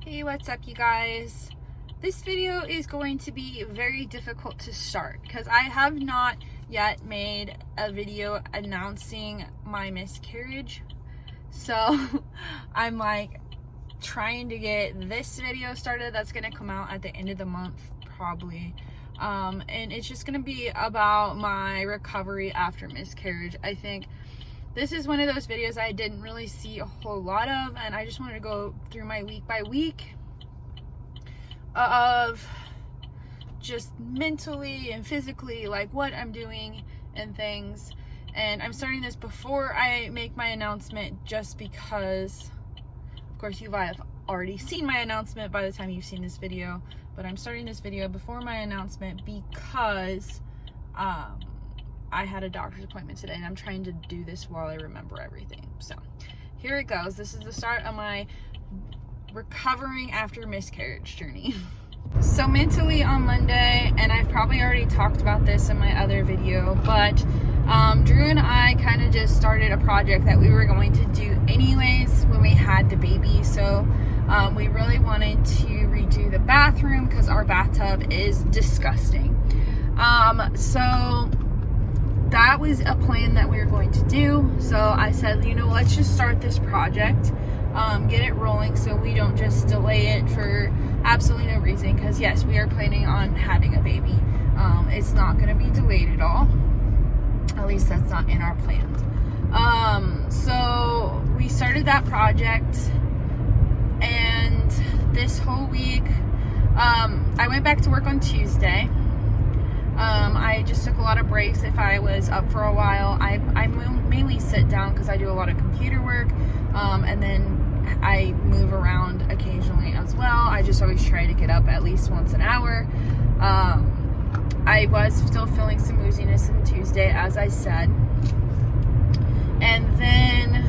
Hey, what's up you guys? This video is going to be very difficult to start because I have not yet made a video announcing my miscarriage. So I'm like trying to get this video started. That's going to come out at the end of the month probably. And it's just going to be about my recovery after miscarriage. I think this is one of those videos I didn't really see a whole lot of, and I just wanted to go through my week by week of just mentally and physically, like what I'm doing and things. And I'm starting this before I make my announcement just because, of course, you have already seen my announcement by the time you've seen this video, but I'm starting this video before my announcement because I had a doctor's appointment today and I'm trying to do this while I remember everything. So here it goes. This is the start of my recovering after miscarriage journey. So mentally on Monday, and I've probably already talked about this in my other video, but Drew and I kind of just started a project that we were going to do anyways when we had the baby. So we really wanted to redo the bathroom because our bathtub is disgusting. So that was a plan that we were going to do. So I said, you know, let's just start this project, get it rolling so we don't just delay it for absolutely no reason. Because yes, we are planning on having a baby. It's not going to be delayed at all. At least that's not in our plans. So we started that project, and this whole week, I went back to work on Tuesday. I just took a lot of breaks. If I was up for a while, I mainly sit down because I do a lot of computer work, and then I move around occasionally as well. I just always try to get up at least once an hour. I was still feeling some wooziness on Tuesday, as I said, and then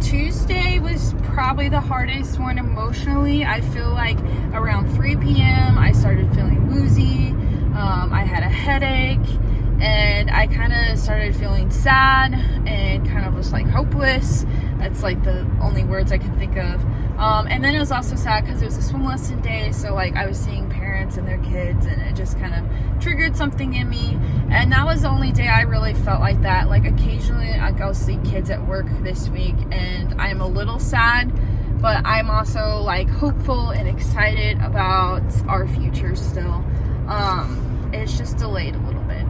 Tuesday was probably the hardest one emotionally. I feel like around 3 p.m. I started feeling woozy. I had a headache, and I kind of started feeling sad and kind of just like hopeless. That's like the only words I can think of. And then it was also sad because it was a swim lesson day, so like I was seeing parents and their kids, and it just kind of triggered something in me. And that was the only day I really felt like that. Like occasionally I go see kids at work this week, and I'm a little sad, but I'm also like hopeful and excited about our future still. It's just delayed a little bit.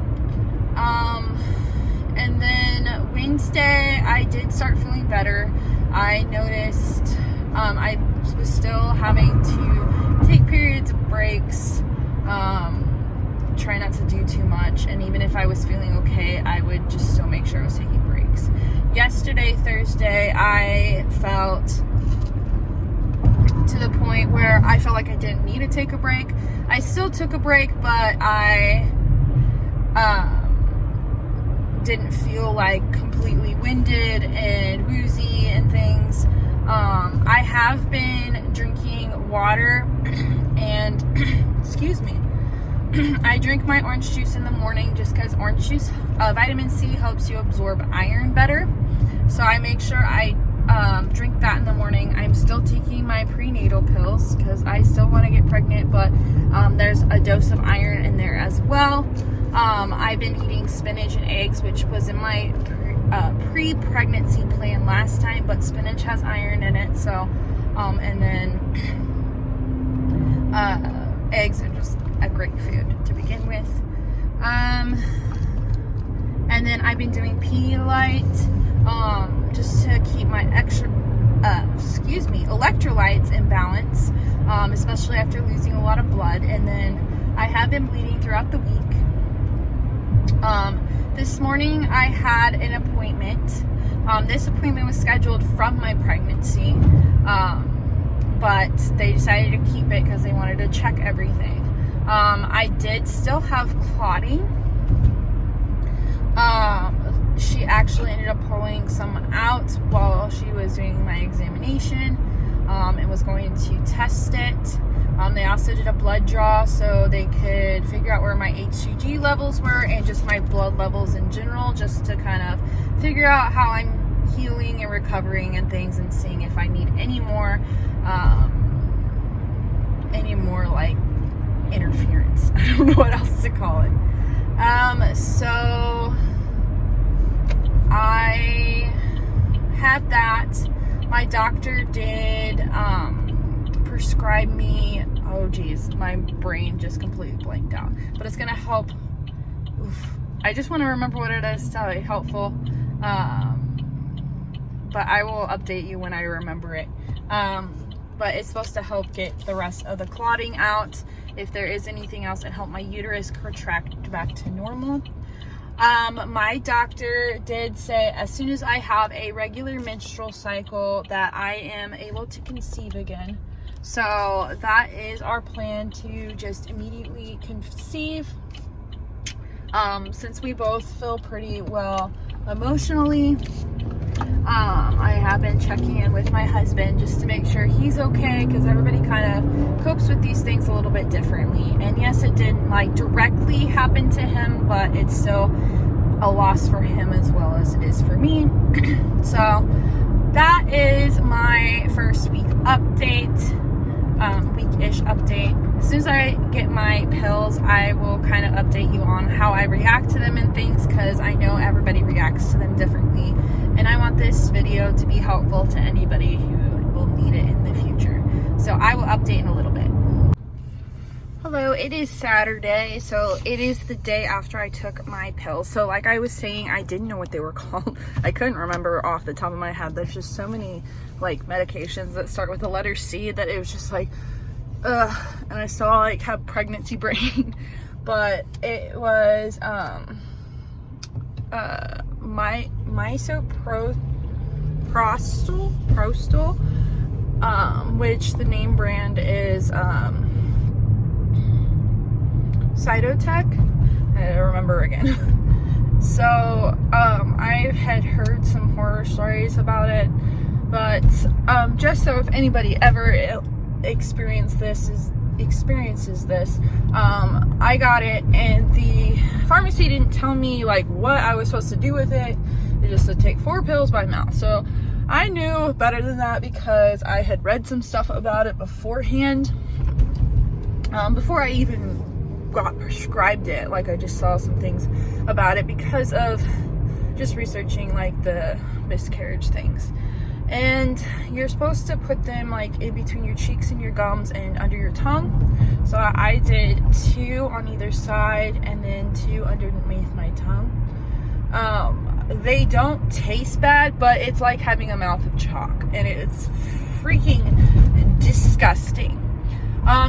And then Wednesday I did start feeling better. I noticed I was still having to take periods of breaks, try not to do too much, and even if I was feeling okay, I would just still make sure I was taking breaks. Yesterday, Thursday, I felt to the point where I felt like I didn't need to take a break. I still took a break, but I didn't feel like completely winded and woozy and things. I have been drinking water and excuse me, I drink my orange juice in the morning just because orange juice, vitamin C helps you absorb iron better. So I make sure I drink that in the morning. I'm still taking my prenatal pills because I still want to get pregnant, but there's a dose of iron in there as well. I've been eating spinach and eggs, which was in my pre-pregnancy plan last time, but spinach has iron in it, so and then eggs are just a great food to begin with. And then I've been doing Pedialyte just to keep my electrolytes in balance, especially after losing a lot of blood. And then I have been bleeding throughout the week. This morning I had an appointment. This appointment was scheduled from my pregnancy, but they decided to keep it because they wanted to check everything. I did still have clotting. She actually ended up pulling some out while she was doing my examination, and was going to test it. They also did a blood draw so they could figure out where my HCG levels were and just my blood levels in general, just to kind of figure out how I'm healing and recovering and things, and seeing if I need any any more like interference. I don't know what else to call it. So I had that. My doctor did prescribe me, oh geez, my brain just completely blanked out, but it's gonna help. I just want to remember what it is to be helpful, but I will update you when I remember it. But it's supposed to help get the rest of the clotting out, if there is anything else, and help my uterus contract back to normal. My doctor did say as soon as I have a regular menstrual cycle that I am able to conceive again. So that is our plan, to just immediately conceive. Since we both feel pretty well emotionally, I have been checking in with my husband just to make sure he's okay, because everybody kind of copes with these things a little bit differently. And yes, it didn't like directly happen to him, but it's still a loss for him as well as it is for me. So that is my first week update, week-ish update. As soon as I get my pills, I will kind of update you on how I react to them and things, because I know everybody reacts to them differently, and I want this video to be helpful to anybody who will need it in the future. So I will update in a little bit. Hello, it is Saturday, so it is the day after I took my pills. So like I was saying, I didn't know what they were called. I couldn't remember off the top of my head. There's just so many like medications that start with the letter C that it was just like, and I still like have pregnancy brain. But it was Misoprostol, which the name brand is Cytotek. I don't remember again. So I had heard some horror stories about it, but just so if anybody ever experiences this, I got it, and the pharmacy didn't tell me like what I was supposed to do with it. They just said take 4 pills by mouth. So I knew better than that, because I had read some stuff about it beforehand, before I even got prescribed it. Like I just saw some things about it because of just researching like the miscarriage things. And you're supposed to put them like in between your cheeks and your gums and under your tongue. So I did 2 on either side and then 2 underneath my tongue. They don't taste bad, but it's like having a mouth of chalk, and it's freaking disgusting.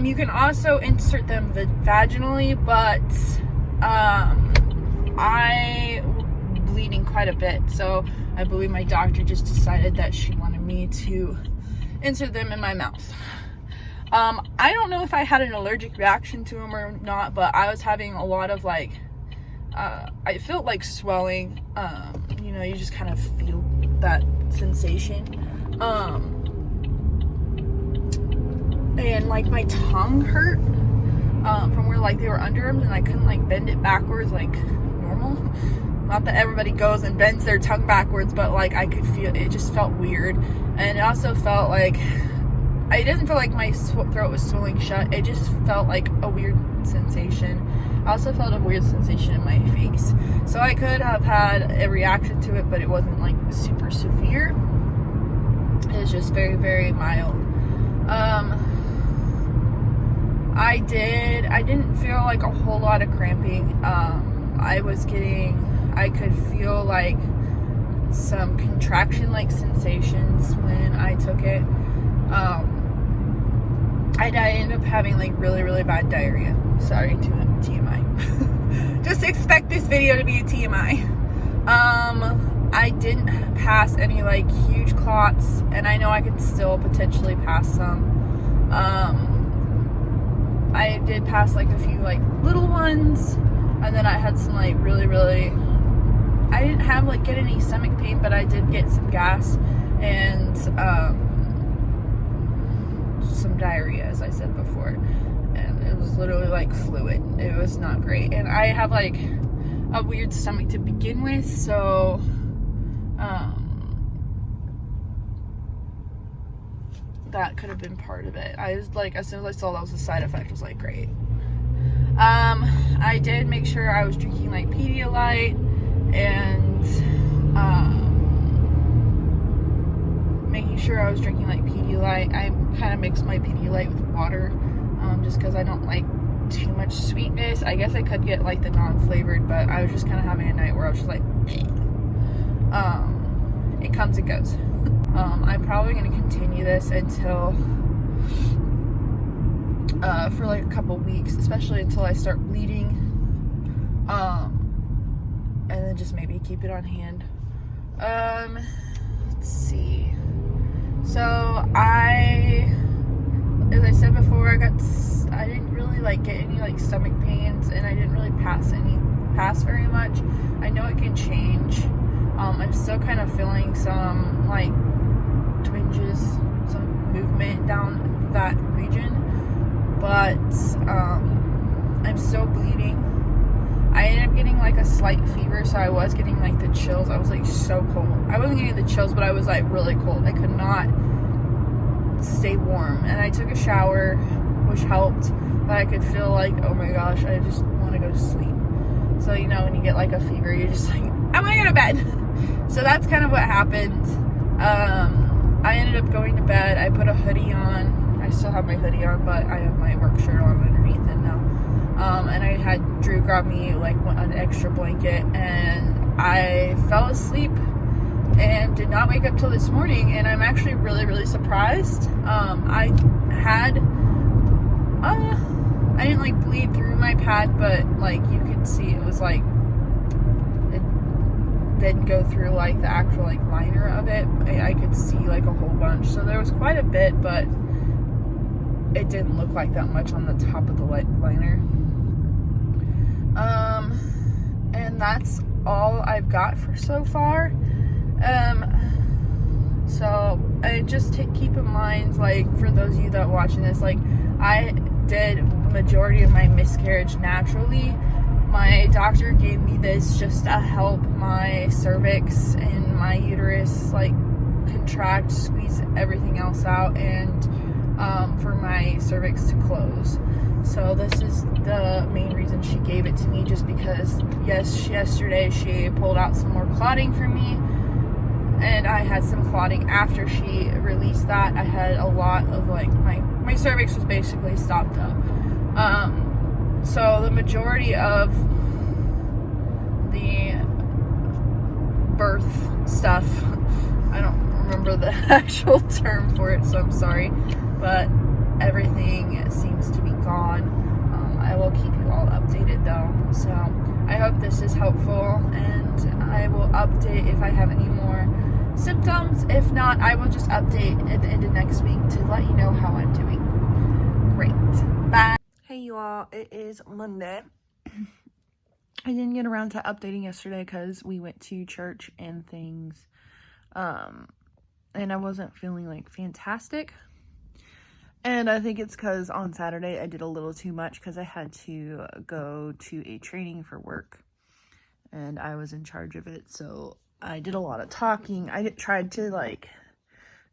You can also insert them vaginally, but I bleeding quite a bit, so I believe my doctor just decided that she wanted me to insert them in my mouth. I don't know if I had an allergic reaction to them or not, but I was having a lot of like I felt like swelling. You know, you just kind of feel that sensation, and like my tongue hurt from where like they were under them, and I couldn't like bend it backwards like normal. Not that everybody goes and bends their tongue backwards, but like I could feel it. Just felt weird, and it also felt like it didn't feel like my throat was swelling shut. It just felt like a weird sensation. I also felt a weird sensation in my face, so I could have had a reaction to it, but it wasn't like super severe. It was just very, very mild. I didn't feel like a whole lot of cramping. I could feel like some contraction like sensations when I took it. I ended up having like really, really bad diarrhea. Sorry, TMI. Just expect this video to be a TMI. I didn't pass any like huge clots, and I know I could still potentially pass some. I did pass like a few like little ones, and then I had some like really, really, I didn't have like get any stomach pain, but I did get some gas and some diarrhea, as I said before, and it was literally like fluid. It was not great, and I have like a weird stomach to begin with, so that could have been part of it. I was like, as soon as I saw that was a side effect, I was like, great. I did make sure I was drinking like Pedialyte and making sure I was drinking like Pedialyte. I kind of mixed my Pedialyte with water, just because I don't like too much sweetness. I guess I could get like the non-flavored, but I was just kind of having a night where I was just like, it comes and goes. I'm probably going to continue this until for like a couple weeks, especially until I start bleeding, and then just maybe keep it on hand. Let's see. So as I said before, I didn't really like get any like stomach pains, and I didn't really pass very much. I know it can change. I'm still kind of feeling some like twinges, some movement down that region, but I'm still bleeding. I ended up getting like a slight fever, so I was getting like the chills. I was like so cold. I wasn't getting the chills, but I was like really cold. I could not stay warm, and I took a shower, which helped, but I could feel like, oh my gosh, I just want to go to sleep. So you know, when you get like a fever, you're just like, I want to go to bed. So that's kind of what happened. I ended up going to bed. I put a hoodie on. I still have my hoodie on, but I have my work shirt on underneath it now. And I had Drew grab me like an extra blanket, and I fell asleep and did not wake up till this morning, and I'm actually really, really surprised. I didn't like bleed through my pad, but like you could see it was like, it didn't go through like the actual like liner of it. I could see like a whole bunch, so there was quite a bit, but it didn't look like that much on the top of the liner. And that's all I've got for so far. So I just keep in mind, like, for those of you that are watching this, like, I did majority of my miscarriage naturally. My doctor gave me this just to help my cervix and my uterus like contract, squeeze everything else out, and for my cervix to close. So this is the main reason she gave it to me, just because yesterday she pulled out some more clotting for me, and I had some clotting after she released that. I had a lot of like my cervix was basically stopped up. So the majority of the birth stuff, I don't remember the actual term for it, so I'm sorry, but everything seems to be gone. I will keep you all updated though, so I hope this is helpful, and I will update if I have any more symptoms. If not, I will just update at the end of next week to let you know how I'm doing. Great. Bye. Hey you all, it is Monday. I didn't get around to updating yesterday because we went to church and things, and I wasn't feeling like fantastic. And I think it's because on Saturday I did a little too much because I had to go to a training for work, and I was in charge of it, so I did a lot of talking. I tried to like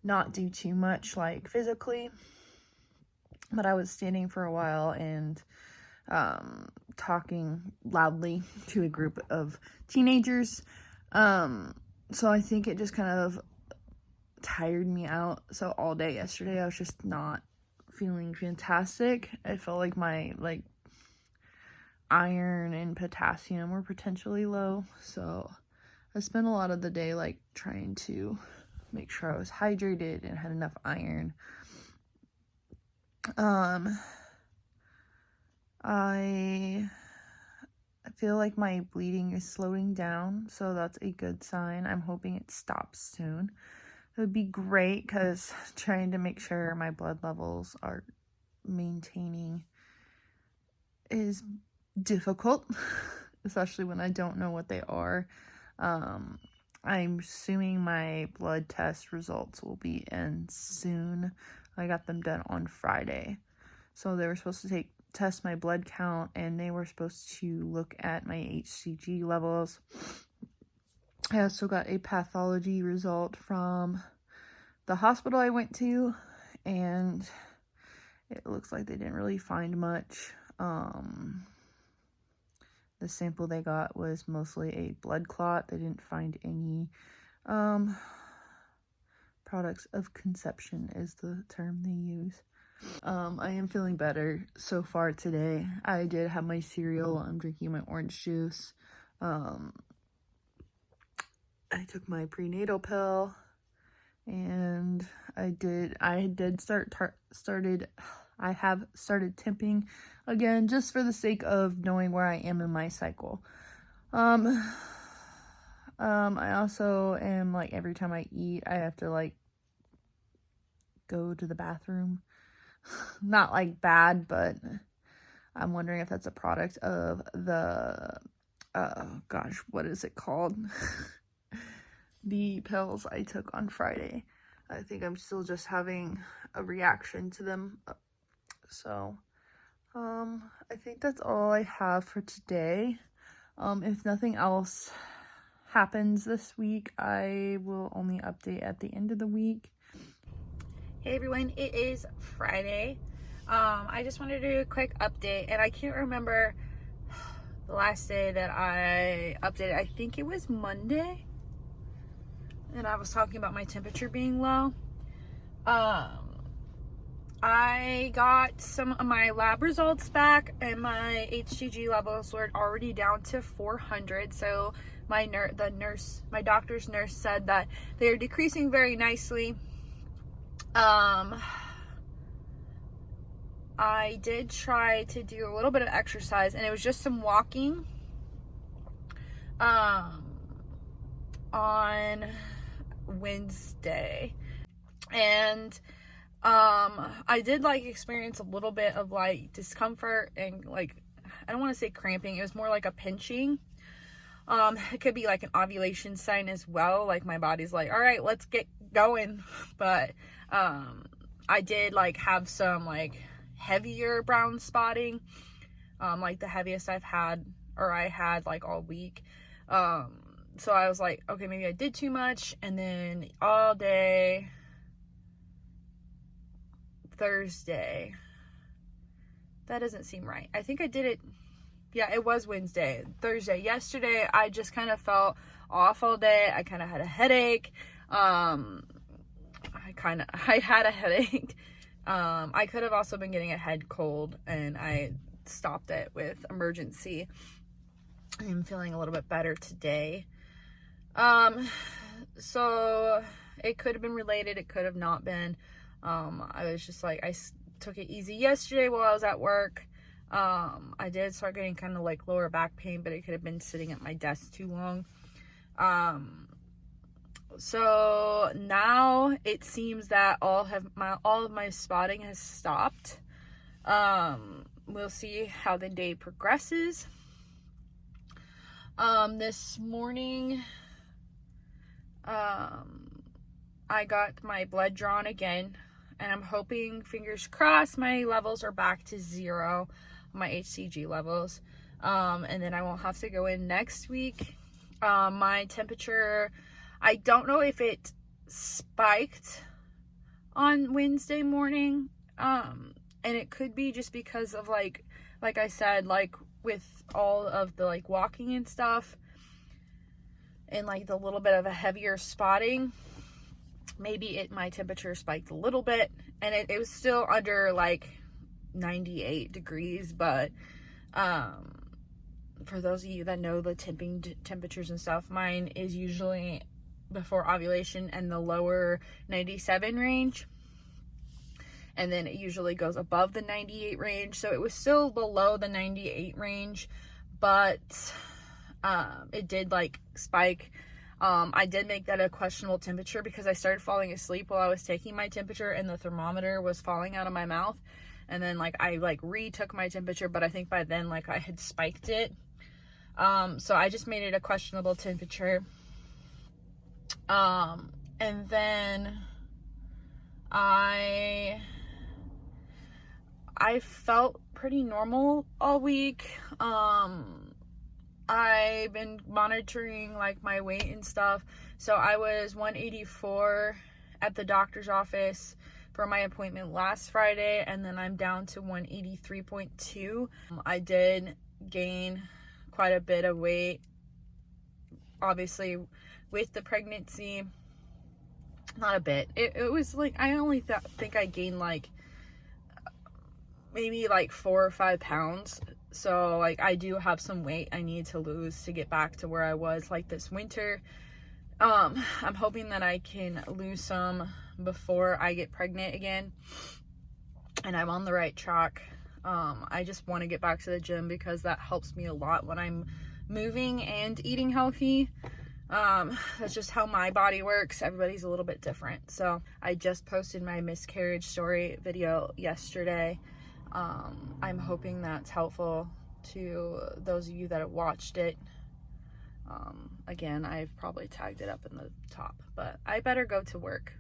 not do too much like physically, but I was standing for a while and talking loudly to a group of teenagers. So I think it just kind of tired me out. So all day yesterday I was just not feeling fantastic. I felt like my like iron and potassium were potentially low, so I spent a lot of the day like trying to make sure I was hydrated and had enough iron. I feel like my bleeding is slowing down, so that's a good sign. I'm hoping it stops soon. It would be great, because trying to make sure my blood levels are maintaining is difficult, especially when I don't know what they are. I'm assuming my blood test results will be in soon. I got them done on Friday. So they were supposed to test my blood count, and they were supposed to look at my HCG levels. I also got a pathology result from the hospital I went to, and it looks like they didn't really find much. The sample they got was mostly a blood clot. They didn't find any products of conception is the term they use. I am feeling better so far today. I did have my cereal. I'm drinking my orange juice. I took my prenatal pill, and I have started temping again, just for the sake of knowing where I am in my cycle. I also am, like, every time I eat, I have to, like, go to the bathroom. Not, like, bad, but I'm wondering if that's a product of the, gosh, what is it called? The pills I took on Friday. I think I'm still just having a reaction to them. So, I think that's all I have for today. If nothing else happens this week, I will only update at the end of the week. Hey everyone, it is Friday. I just wanted to do a quick update, and I can't remember the last day that I updated. I think it was Monday, and I was talking about my temperature being low. I got some of my lab results back, and my HCG levels were already down to 400. So my doctor's nurse said that they are decreasing very nicely. I did try to do a little bit of exercise, and it was just some walking on Wednesday, and I did, like, experience a little bit of, like, discomfort and, like, I don't want to say cramping. It was more like a pinching. It could be like an ovulation sign as well. Like, my body's like, all right, let's get going. But I did, like, have some, like, heavier brown spotting, like the heaviest I had, like, all week. So I was like, okay, maybe I did too much. And then all day Thursday, that doesn't seem right. I think I did it, yeah, it was Wednesday. Thursday, yesterday, I just kind of felt off all day. I kind of had a headache. I had a headache. I could have also been getting a head cold, and I stopped it with emergency. I'm feeling a little bit better today. So it could have been related. It could have not been. I was just like, I took it easy yesterday while I was at work. I did start getting kind of like lower back pain, but it could have been sitting at my desk too long. So now it seems that all of my spotting has stopped. We'll see how the day progresses. This morning, I got my blood drawn again, and I'm hoping, fingers crossed, my levels are back to 0, my HCG levels. And then I won't have to go in next week. My temperature, I don't know if it spiked on Wednesday morning. And it could be just because of, like I said, like, with all of the, like, walking and stuff, and, like, the little bit of a heavier spotting, maybe my temperature spiked a little bit, and it was still under, like, 98 degrees, but for those of you that know the temping temperatures and stuff, mine is usually before ovulation in the lower 97 range, and then it usually goes above the 98 range. So it was still below the 98 range, but it did, like, spike. I did make that a questionable temperature because I started falling asleep while I was taking my temperature, and the thermometer was falling out of my mouth. And then, like, I, like, retook my temperature, but I think by then, like, I had spiked it. So I just made it a questionable temperature. And then I felt pretty normal all week. I've been monitoring, like, my weight and stuff. So I was 184 at the doctor's office for my appointment last Friday, and then I'm down to 183.2. I did gain quite a bit of weight, obviously, with the pregnancy. Not a bit. It was like, I only think I gained like maybe like 4 or 5 pounds. So like I do have some weight I need to lose to get back to where I was like this winter. I'm hoping that I can lose some before I get pregnant again, and I'm on the right track. I just want to get back to the gym because that helps me a lot when I'm moving and eating healthy. That's just how my body works. Everybody's a little bit different. So I just posted my miscarriage story video yesterday. I'm hoping that's helpful to those of you that have watched it. Again, I've probably tagged it up in the top, but I better go to work.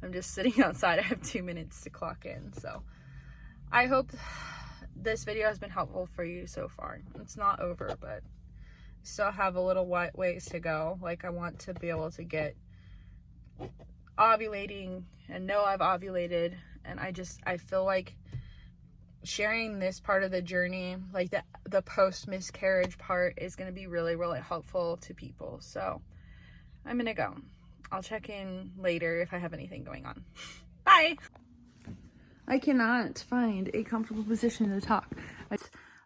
I'm just sitting outside. I have 2 minutes to clock in. So I hope this video has been helpful for you so far. It's not over, but still have a little ways to go. Like, I want to be able to get ovulating and know I've ovulated, and I feel like sharing this part of the journey, like the post miscarriage part, is going to be really, really helpful to people. So I'm gonna go. I'll check in later if I have anything going on. Bye. I cannot find a comfortable position to talk.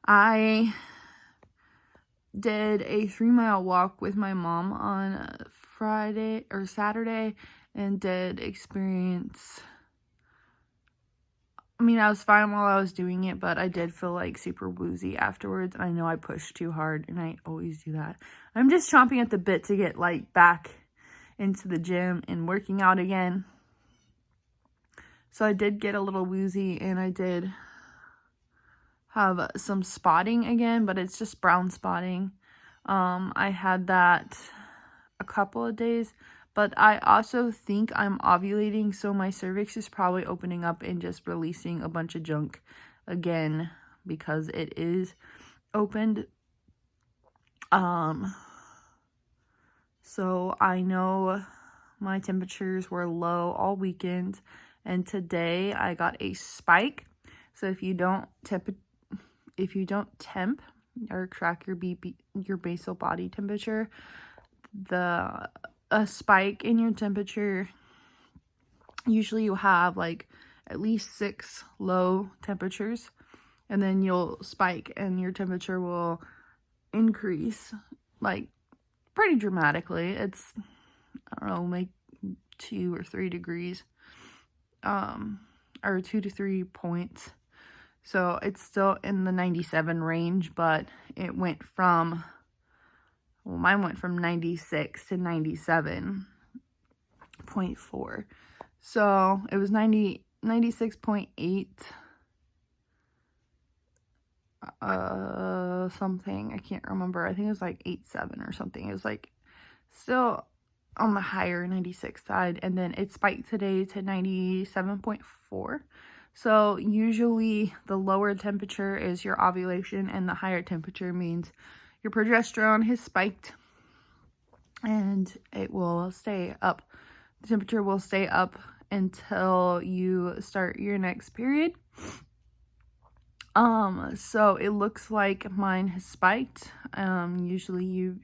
I did a 3-mile walk with my mom on Friday or Saturday, and did experience, I mean, I was fine while I was doing it, but I did feel like super woozy afterwards, and I know I pushed too hard, and I always do that. I'm just chomping at the bit to get like back into the gym and working out again. So I did get a little woozy, and I did have some spotting again, but it's just brown spotting. I had that a couple of days, but I also think I'm ovulating, so my cervix is probably opening up and just releasing a bunch of junk again because it is opened. So I know my temperatures were low all weekend, and today I got a spike. So if you don't temp or track your basal body temperature, a spike in your temperature, usually you have like at least 6 low temperatures, and then you'll spike and your temperature will increase like pretty dramatically. It's, I don't know, like 2 or 3 degrees, or 2 to 3 points. So it's still in the 97 range, but it went from, well, mine went from 96 to 97.4. So it was 96.8 something. I can't remember. I think it was like 8.7 or something. It was like still on the higher 96 side, and then it spiked today to 97.4. So usually the lower temperature is your ovulation, and the higher temperature means your progesterone has spiked, and it will stay up. The temperature will stay up until you start your next period. So it looks like mine has spiked. Usually you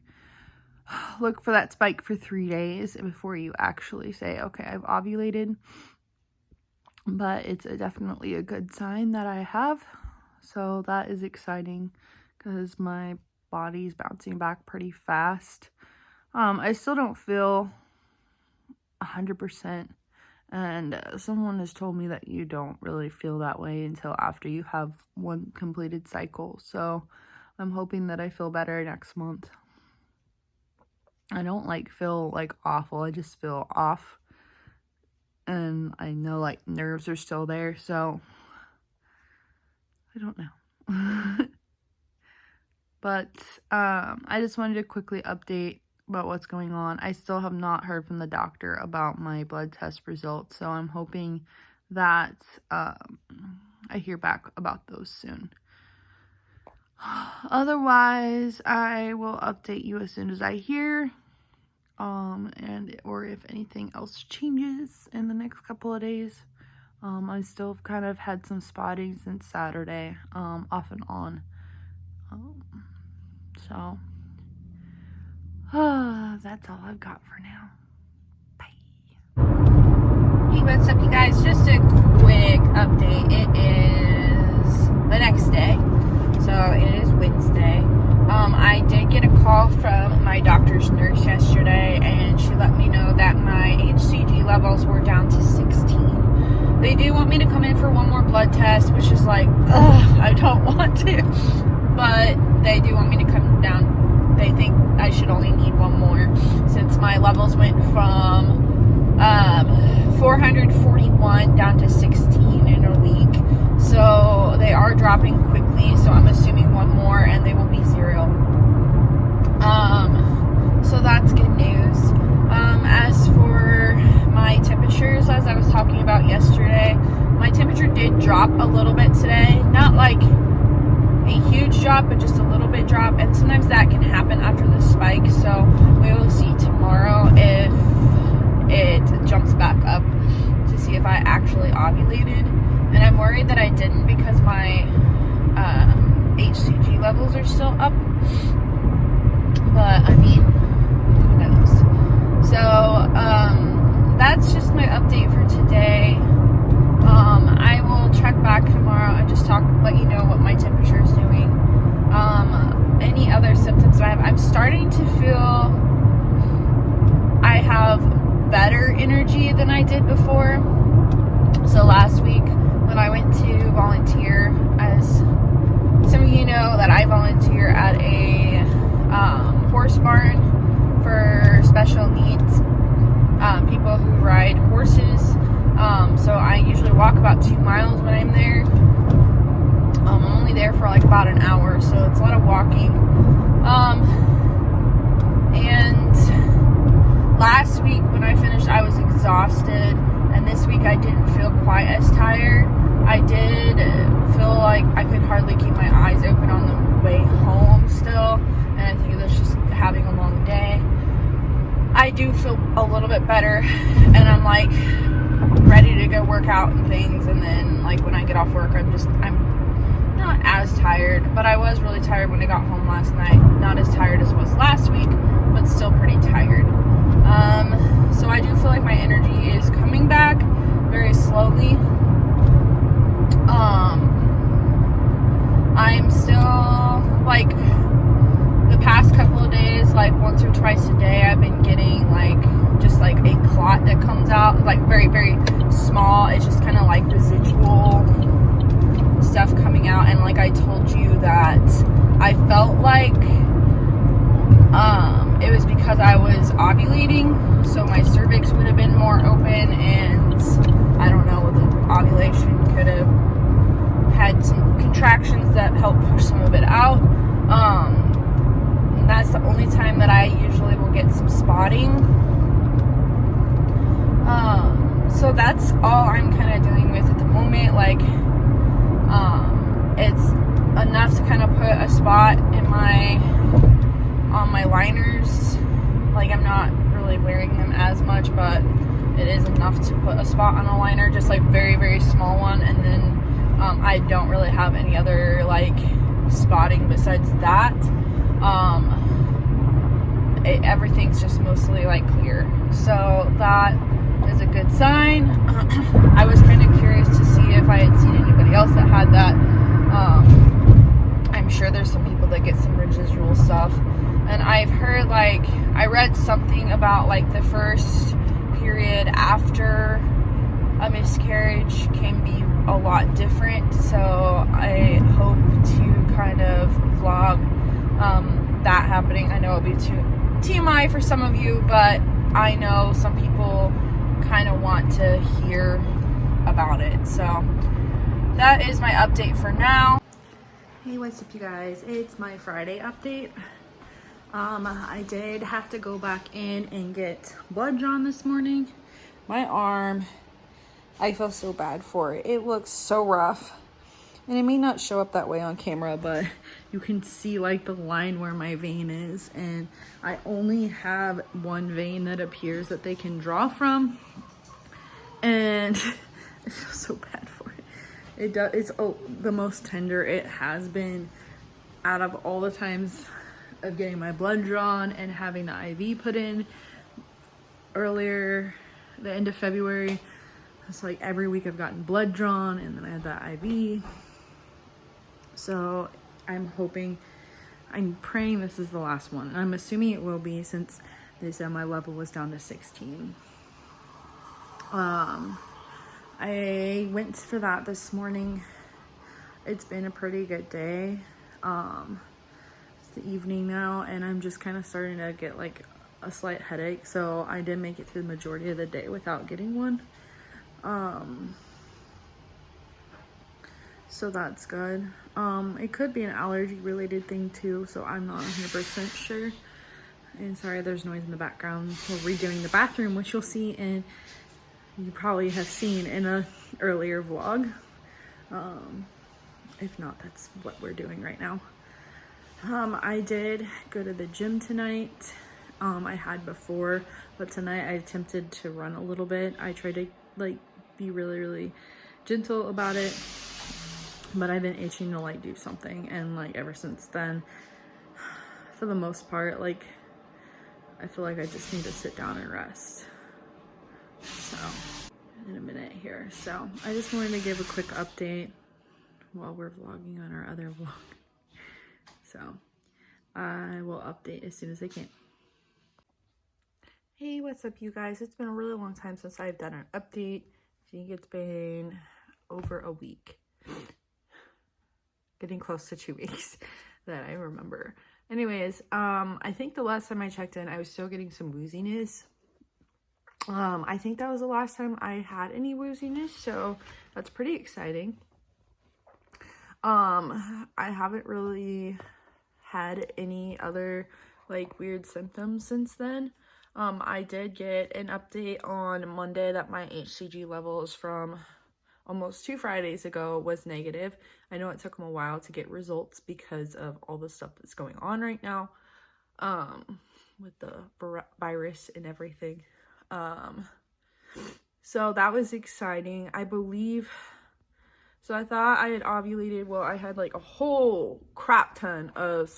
look for that spike for 3 days before you actually say, okay, I've ovulated. But it's definitely a good sign that I have. So that is exciting because my body's bouncing back pretty fast. I still don't feel 100%. And someone has told me that you don't really feel that way until after you have one completed cycle. So I'm hoping that I feel better next month. I don't feel like awful. I just feel off. And I know like nerves are still there. So I don't know. But I just wanted to quickly update about what's going on. I still have not heard from the doctor about my blood test results, so I'm hoping that I hear back about those soon. Otherwise, I will update you as soon as I hear, or if anything else changes in the next couple of days. I still kind of had some spotting since Saturday, off and on. So, that's all I've got for now. Bye. Hey, what's up, you guys? Just a quick update. It is the next day, so it is Wednesday. I did get a call from my doctor's nurse yesterday, and she let me know that my HCG levels were down to 16. They do want me to come in for one more blood test, which is like, ugh, I don't want to, but they do want me to come down. They think I should only need one more, since my levels went from 441 down to 16 in a week. So they are dropping quickly, so I'm assuming one more and they will be 0. So that's good news. As for my temperatures, as I was talking about yesterday, my temperature did drop a little bit today. Not like a huge drop, but just a little bit drop, and sometimes that can happen after the spike, so we will see tomorrow if it jumps back up to see if I actually ovulated. And I'm worried that I didn't, because my HCG levels are still up, but I mean, who knows. So that's just my update for today. I will check back tomorrow and just let you know what my temperature is doing. Any other symptoms I have, I'm starting to feel I have better energy than I did before. So last week when I went to volunteer, as some of you know, that I volunteer at a horse barn for special needs people who ride horses. So I usually walk about 2 miles when I'm there. I'm only there for like about an hour, so it's a lot of walking. And last week when I finished, I was exhausted, and this week I didn't feel quite as tired. I did feel like I could hardly keep my eyes open on the way home still, and I think that's just having a long day. I do feel a little bit better, and I'm like ready to go work out and things, and then like when I get off work, I'm not as tired, but I was really tired when I got home last night. Not as tired as was last week, but still pretty tired. So I do feel like my energy is coming back very slowly. I'm still like the past couple of days, like once or twice a day, I've been getting like just like a clot that comes out, like very, very small. It's just kind of like residual stuff coming out. And like I told you that I felt like it was because I was ovulating, so my cervix would have been more open, and I don't know, the ovulation could have had some contractions that helped push some of it out. And that's the only time that I usually will get some spotting. So that's all I'm kind of dealing with at the moment. Like, it's enough to kind of put a spot in on my liners. Like, I'm not really wearing them as much, but it is enough to put a spot on a liner, just like very, very small one. And then I don't really have any other like spotting besides that. Everything's just mostly like clear, so that is a good sign. I was kind of curious to see if I had seen anybody else that had that. I'm sure there's some people that get some residual stuff, and I've heard, like, I read something about like the first period after a miscarriage can be a lot different, so I hope to kind of vlog that happening. I know it'll be too TMI for some of you, but I know some people kind of want to hear about it. So that is my update for now. Hey, what's up, you guys? It's my Friday update. I did have to go back in and get blood drawn this morning. My arm, I feel so bad for it. It looks so rough. And it may not show up that way on camera, but you can see like the line where my vein is. And I only have one vein that appears that they can draw from. And I feel so bad for it. It's the most tender it has been out of all the times of getting my blood drawn and having the IV put in earlier, the end of February. It's like every week I've gotten blood drawn, and then I had that IV. So I'm praying this is the last one. I'm assuming it will be, since they said my level was down to 16. I went for that this morning. It's been a pretty good day. It's the evening now, and I'm just kind of starting to get like a slight headache, so I did make it through the majority of the day without getting one. So that's good. It could be an allergy related thing too, so I'm not 100% sure. And sorry, there's noise in the background. We're redoing the bathroom, which you'll see in, you probably have seen in a earlier vlog. If not, that's what we're doing right now. I did go to the gym tonight. I had before, but tonight I attempted to run a little bit. I tried to like be really gentle about it, but I've been itching to like do something, and like ever since then, for the most part, like I feel like I just need to sit down and rest. So in a minute here, so I just wanted to give a quick update while we're vlogging on our other vlog. So I will update as soon as I can. Hey, what's up you guys? It's been a really long time since I've done an update. I think it's been over a week. Getting close to 2 weeks that I remember. Anyways, I think the last time I checked in, I was still getting some wooziness. I think that was the last time I had any wooziness, so that's pretty exciting. I haven't really had any other like weird symptoms since then. I did get an update on Monday that my HCG levels from almost 2 Fridays ago was negative. I know it took them a while to get results because of all the stuff that's going on right now, with the virus and everything. So that was exciting. I believe, so I thought I had ovulated. Well, I had like a whole crap ton of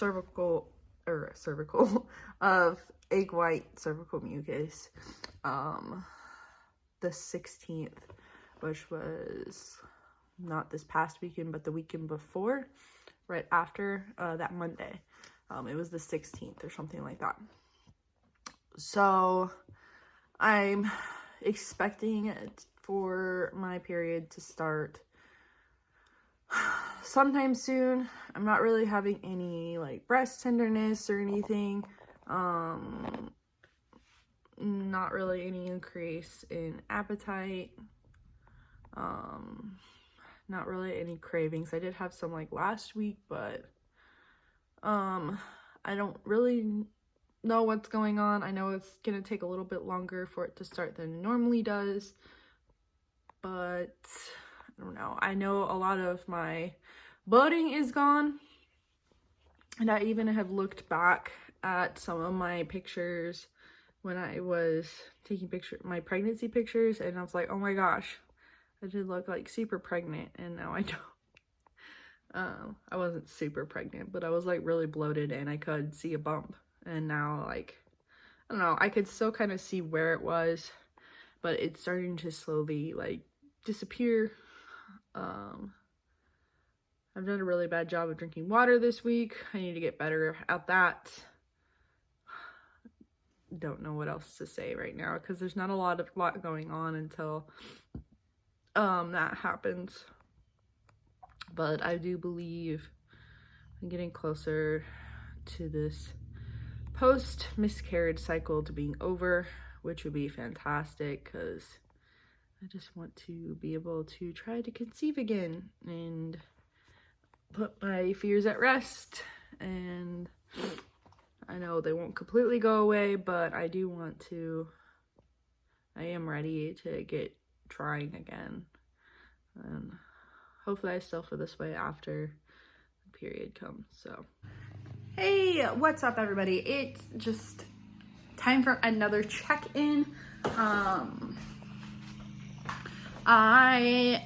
of egg white cervical mucus, the 16th, which was not this past weekend, but the weekend before, right after that Monday. It was the 16th or something like that. So I'm expecting it for my period to start sometime soon. I'm not really having any like breast tenderness or anything. Not really any increase in appetite. Not really any cravings. I did have some like last week, but I don't really know what's going on. I know it's gonna take a little bit longer for it to start than it normally does, but I don't know. I know a lot of my bloating is gone, and I even have looked back at some of my pictures when I was taking my pregnancy pictures, and I was like, oh my gosh, I did look like super pregnant, and now I don't. I wasn't super pregnant, but I was like really bloated, and I could see a bump. And now, like, I don't know, I could still kind of see where it was, but it's starting to slowly like disappear. I've done a really bad job of drinking water this week. I need to get better at that. Don't know what else to say right now, because there's not a lot going on until that happens. But I do believe I'm getting closer to this post miscarriage cycle to being over, which would be fantastic, because I just want to be able to try to conceive again and put my fears at rest. And I know they won't completely go away, but I do want to, I am ready to get trying again. And hopefully I still feel this way after the period comes. So hey, what's up everybody? It's just time for another check-in. I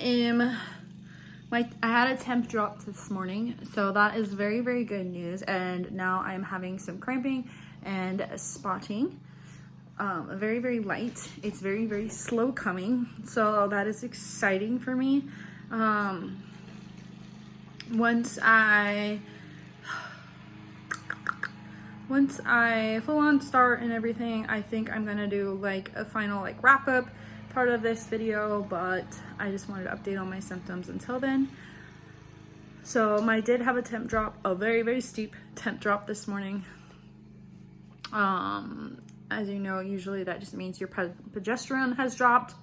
had a temp drop this morning, so that is very, very good news. And now I'm having some cramping and spotting. Very, very light. It's very, very slow coming, so that is exciting for me. Once I full on start and everything, I think I'm gonna do like a final like wrap up part of this video, but I just wanted to update on my symptoms until then. So I did have a temp drop, a very, very steep temp drop this morning. As you know, usually that just means your progesterone has dropped.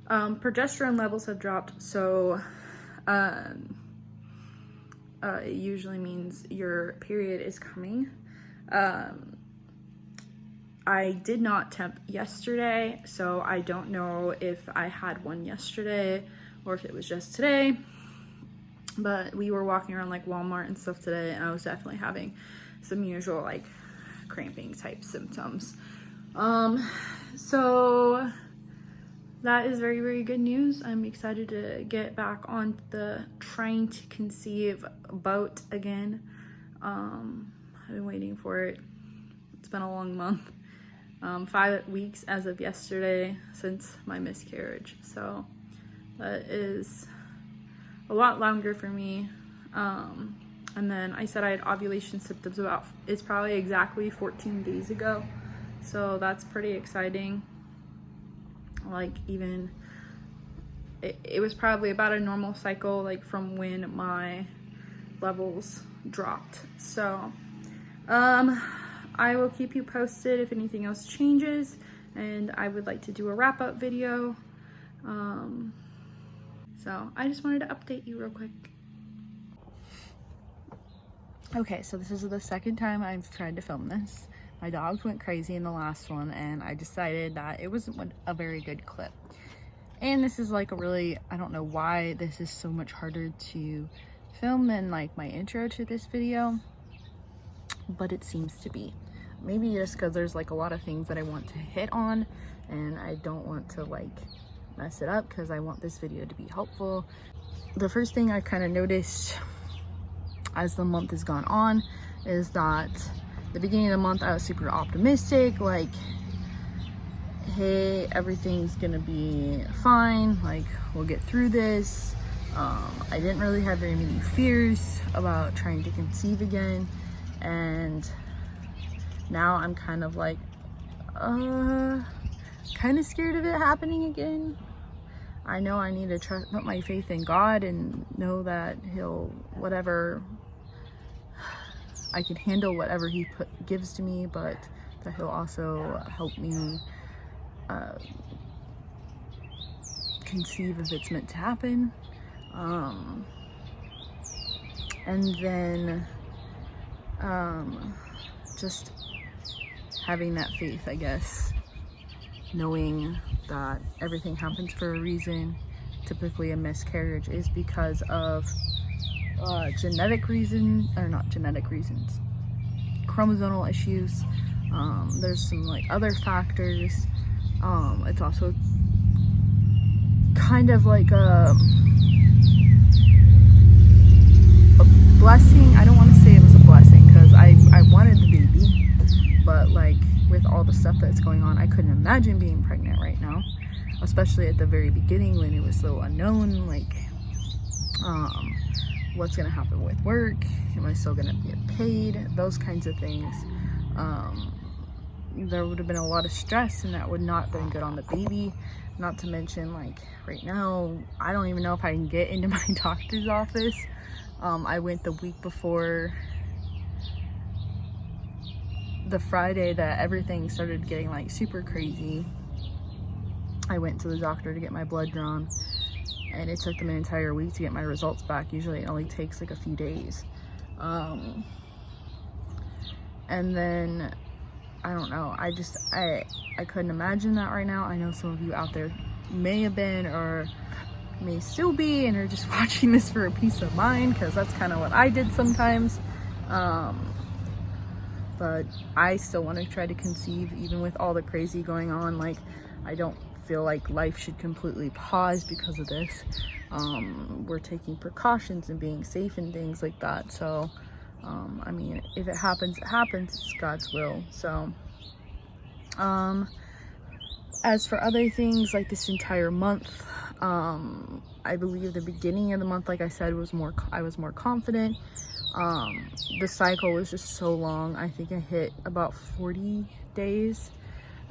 Progesterone levels have dropped, so it usually means your period is coming. I did not temp yesterday, so I don't know if I had one yesterday or if it was just today. But we were walking around like Walmart and stuff today, and I was definitely having some usual like cramping type symptoms. So that is very, very good news. I'm excited to get back on the trying to conceive boat again. I've been waiting for it. It's been a long month. 5 weeks as of yesterday since my miscarriage, so that is a lot longer for me. And then I said I had ovulation symptoms it's probably exactly 14 days ago, so that's pretty exciting. Like, even it was probably about a normal cycle, like from when my levels dropped. So I will keep you posted if anything else changes, and I would like to do a wrap-up video. So I just wanted to update you real quick. Okay, so this is the second time I've tried to film this. My dogs went crazy in the last one, and I decided that it wasn't a very good clip. And this is like a really, I don't know why this is so much harder to film than like my intro to this video, but it seems to be. Maybe just because there's like a lot of things that I want to hit on, and I don't want to like mess it up because I want this video to be helpful. The first thing I kind of noticed as the month has gone on is that the beginning of the month I was super optimistic, like, hey, everything's gonna be fine, like we'll get through this. I didn't really have very many fears about trying to conceive again, and now I'm kind of like kind of scared of it happening again. I know I need to put my faith in God and know that he'll, whatever, I can handle whatever he gives to me, but that he'll also help me conceive if it's meant to happen. And then just having that faith, I guess, knowing that everything happens for a reason. Typically a miscarriage is because of genetic reason, or not genetic reasons, chromosomal issues. There's some like other factors. It's also kind of like a blessing. I don't want to say it was a blessing because I wanted the baby, but like with all the stuff that's going on, I couldn't imagine being pregnant right now, especially at the very beginning when it was so unknown, like what's gonna happen with work, am I still gonna get paid, those kinds of things. There would have been a lot of stress, and that would not have been good on the baby. Not to mention, like, right now I don't even know if I can get into my doctor's office. I went the week before the Friday that everything started getting like super crazy. I went to the doctor to get my blood drawn, and it took them an entire week to get my results back. Usually it only takes like a few days. And then I don't know, I couldn't imagine that right now. I know some of you out there may have been or may still be and are just watching this for a peace of mind, because that's kind of what I did sometimes. But I still want to try to conceive even with all the crazy going on. Like, I don't feel like life should completely pause because of this. We're taking precautions and being safe and things like that. So I mean, if it happens, it happens. It's God's will. So as for other things, like this entire month, I believe the beginning of the month, like I said, I was more confident. The cycle was just so long. I think I hit about 40 days,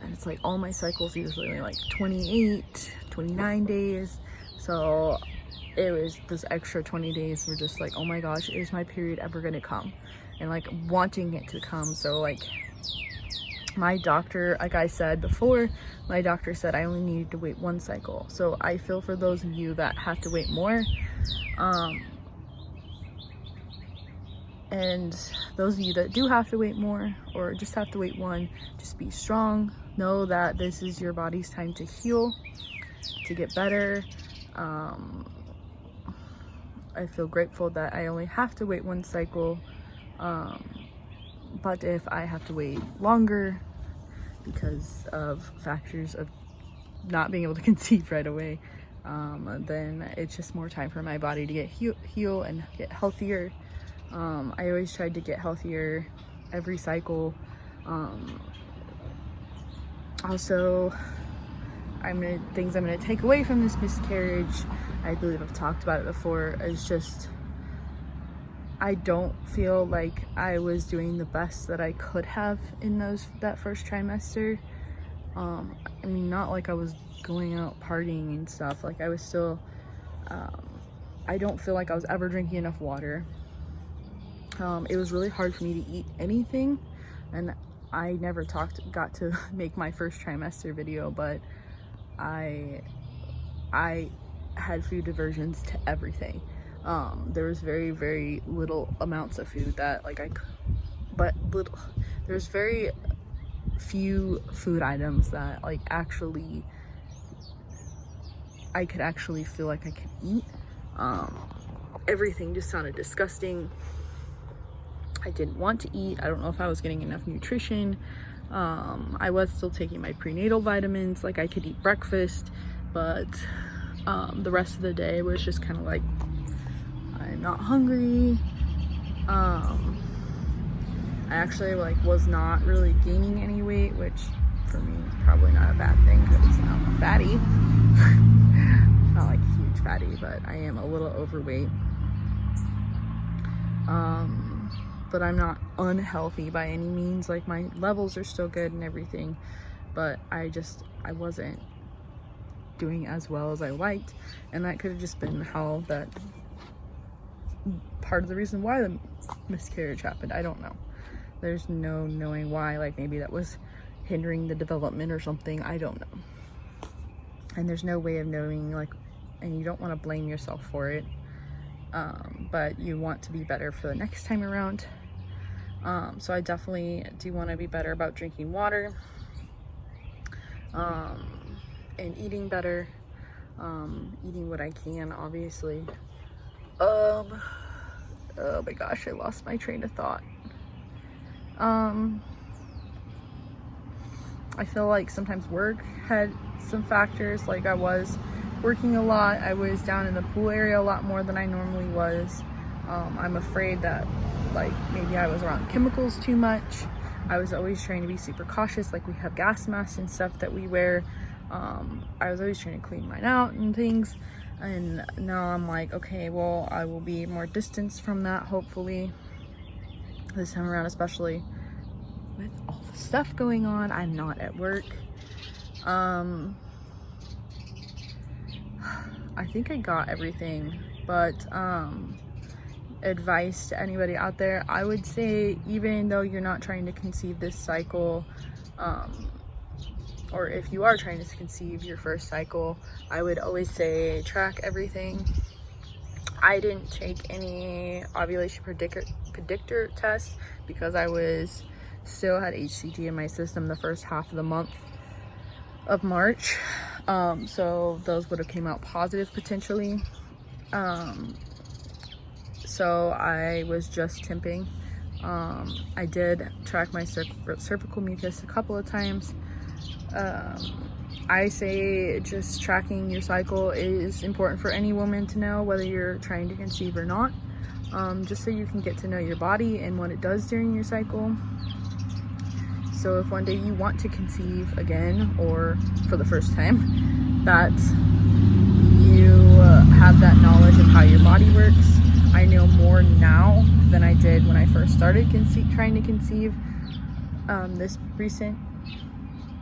and it's like all my cycles usually like 28, 29 days. So it was this extra 20 days were just like, oh my gosh, is my period ever gonna come? And like wanting it to come. So like my doctor, like I said before, my doctor said I only needed to wait 1 cycle. So I feel for those of you that have to wait more. And those of you that do have to wait more, or just have to wait 1, just be strong. Know that this is your body's time to heal, to get better. I feel grateful that I only have to wait 1 cycle. But if I have to wait longer because of factors of not being able to conceive right away, then it's just more time for my body to get heal and get healthier. I always tried to get healthier every cycle. Also, things I'm gonna take away from this miscarriage, I believe I've talked about it before, is just I don't feel like I was doing the best that I could have in that first trimester. I mean, not like I was going out partying and stuff. Like I was still, I don't feel like I was ever drinking enough water. It was really hard for me to eat anything, and I never got to make my first trimester video, but I had food aversions to everything. There was very, very little amounts of food that there's very few food items that like actually I could actually feel like I could eat. Everything just sounded disgusting. I didn't want to eat. I don't know if I was getting enough nutrition. I was still taking my prenatal vitamins, like I could eat breakfast, but the rest of the day was just kind of like, I'm not hungry. I actually like was not really gaining any weight, which for me is probably not a bad thing because I'm a fatty. Not like a huge fatty, but I am a little overweight. But I'm not unhealthy by any means. Like my levels are still good and everything, but I wasn't doing as well as I liked, and that could have just been how that part of the reason why the miscarriage happened. I don't know. There's no knowing why. Like maybe that was hindering the development or something. I don't know. And there's no way of knowing, like, and you don't want to blame yourself for it. But you want to be better for the next time around. So I definitely do want to be better about drinking water, and eating better, eating what I can, obviously. Oh my gosh, I lost my train of thought. I feel like sometimes work had some factors. Like I was working a lot. I was down in the pool area a lot more than I normally was. I'm afraid that like maybe I was around chemicals too much. I was always trying to be super cautious. Like we have gas masks and stuff that we wear. I was always trying to clean mine out and things. And now I'm like, okay, well, I will be more distanced from that, hopefully. This time around, especially with all the stuff going on. I'm not at work. I think I got everything, but advice to anybody out there, I would say, even though you're not trying to conceive this cycle, or if you are trying to conceive your first cycle, I would always say track everything. I didn't take any ovulation predictor tests because I still had HCG in my system the first half of the month of March. So those would have came out positive potentially. So I was just temping. I did track my cervical mucus a couple of times. I say just tracking your cycle is important for any woman to know, whether you're trying to conceive or not, just so you can get to know your body and what it does during your cycle. So if one day you want to conceive again, or for the first time, that you have that knowledge of how your body works. I know more now than I did when I first started trying to conceive this recent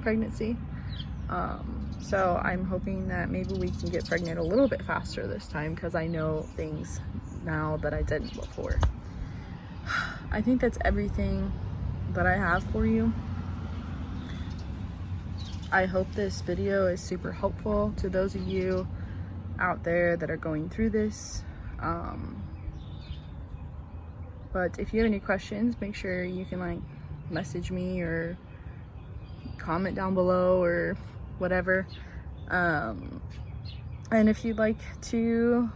pregnancy. So I'm hoping that maybe we can get pregnant a little bit faster this time, because I know things now that I didn't before. I think that's everything that I have for you. I hope this video is super helpful to those of you out there that are going through this. But if you have any questions, make sure you can like message me or comment down below or whatever. And if you'd like to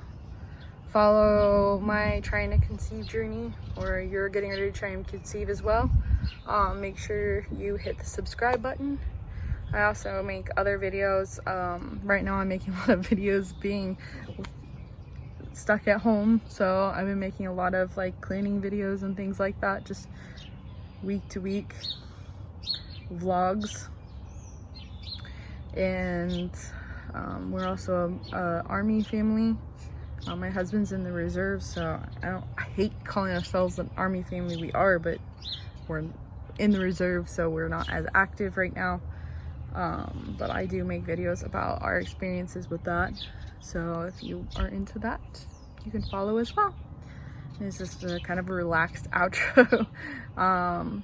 follow my trying to conceive journey, or you're getting ready to try and conceive as well, make sure you hit the subscribe button. I also make other videos. Right now I'm making a lot of videos being stuck at home, so I've been making a lot of like cleaning videos and things like that, just week to week vlogs. And we're also a Army family. My husband's in the reserve, so I hate calling ourselves an Army family. We are, but we're in the reserve, so we're not as active right now. But I do make videos about our experiences with that. So if you are into that, you can follow as well. It's just a kind of a relaxed outro. And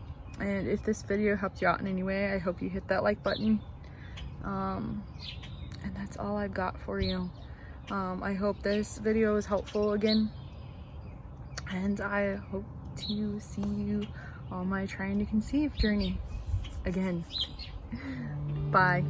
if this video helped you out in any way, I hope you hit that like button. And that's all I've got for you. I hope this video is helpful again. And I hope to see you on my trying to conceive journey again. Bye.